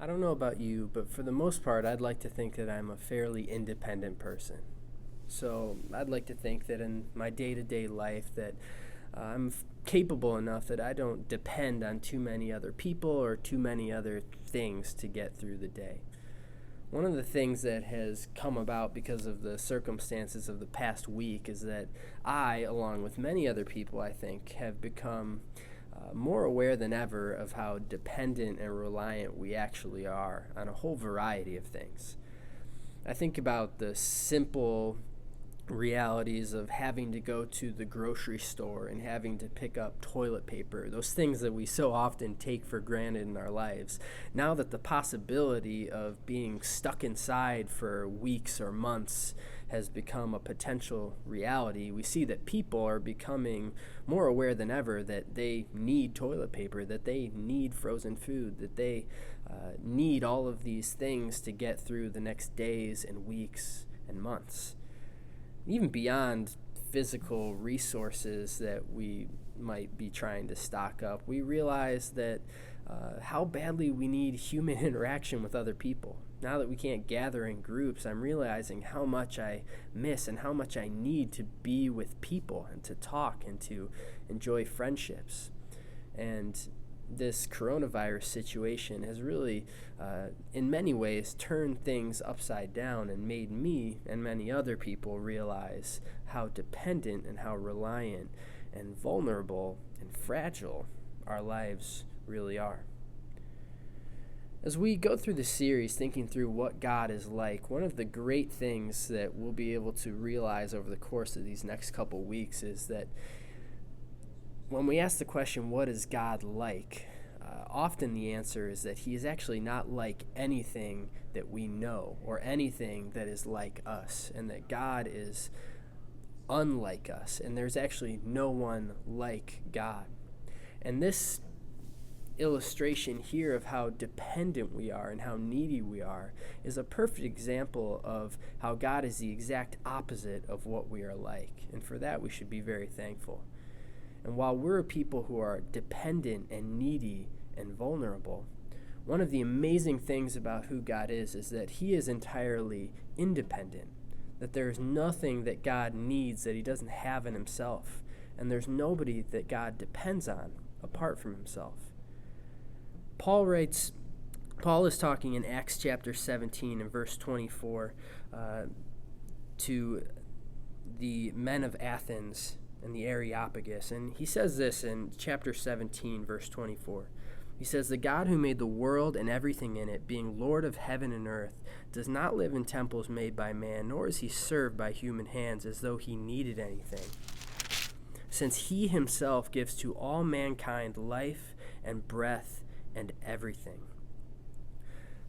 I don't know about you, but for the most part, I'd like to think that I'm a fairly independent person. So I'd like to think that in my day-to-day life that capable enough that I don't depend on too many other people or too many other things to get through the day. One of the things that has come about because of the circumstances of the past week is that I, along with many other people, I think, have become more aware than ever of how dependent and reliant we actually are on a whole variety of things. I think about the simple realities of having to go to the grocery store and having to pick up toilet paper, those things that we so often take for granted in our lives. Now that the possibility of being stuck inside for weeks or months has become a potential reality, we see that people are becoming more aware than ever that they need toilet paper, that they need frozen food, that they need all of these things to get through the next days and weeks and months. Even beyond physical resources that we might be trying to stock up, we realize that how badly we need human interaction with other people. Now that we can't gather in groups, I'm realizing how much I miss and how much I need to be with people and to talk and to enjoy friendships. And this coronavirus situation has really, in many ways, turned things upside down and made me and many other people realize how dependent and how reliant and vulnerable and fragile our lives really are. As we go through the series thinking through what God is like, one of the great things that we'll be able to realize over the course of these next couple weeks is that when we ask the question, what is God like? Often the answer is that he is actually not like anything that we know or anything that is like us, and that God is unlike us, and there's actually no one like God. And this illustration here of how dependent we are and how needy we are is a perfect example of how God is the exact opposite of what we are like, and for that we should be very thankful. And while we're a people who are dependent and needy and vulnerable, one of the amazing things about who God is that he is entirely independent, that there's nothing that God needs that he doesn't have in himself, and there's nobody that God depends on apart from himself. Paul is talking in Acts chapter 17 and verse 24 to the men of Athens and the Areopagus. And he says this in chapter 17, verse 24. He says, "The God who made the world and everything in it, being Lord of heaven and earth, does not live in temples made by man, nor is he served by human hands as though he needed anything, since he himself gives to all mankind life and breath and everything."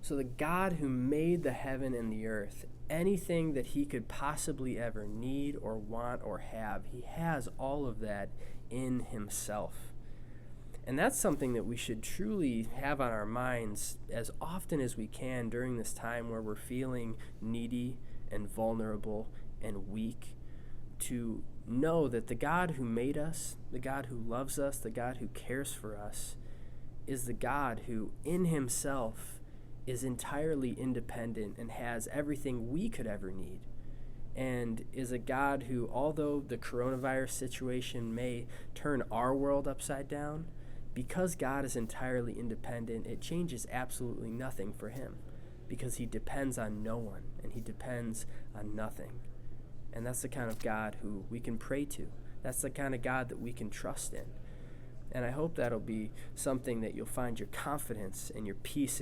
So the God who made the heaven and the earth, anything that he could possibly ever need or want or have, he has all of that in himself. And that's something that we should truly have on our minds as often as we can during this time where we're feeling needy and vulnerable and weak, to know that the God who made us, the God who loves us, the God who cares for us, is the God who in himself is entirely independent and has everything we could ever need, and is a God who, although the coronavirus situation may turn our world upside down, because God is entirely independent, it changes absolutely nothing for him, because he depends on no one and he depends on nothing. And that's the kind of God who we can pray to. That's the kind of God that we can trust in. And I hope that'll be something that you'll find your confidence and your peace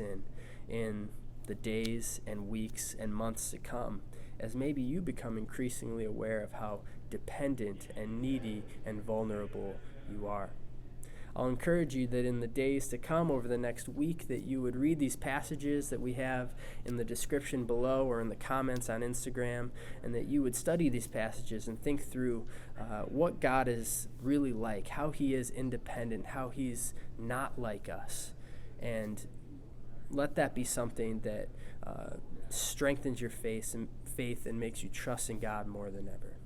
in the days and weeks and months to come, as maybe you become increasingly aware of how dependent and needy and vulnerable you are. I'll encourage you that in the days to come over the next week that you would read these passages that we have in the description below or in the comments on Instagram, and that you would study these passages and think through what God is really like, how he is independent, how he's not like us, and let that be something that strengthens your faith and makes you trust in God more than ever.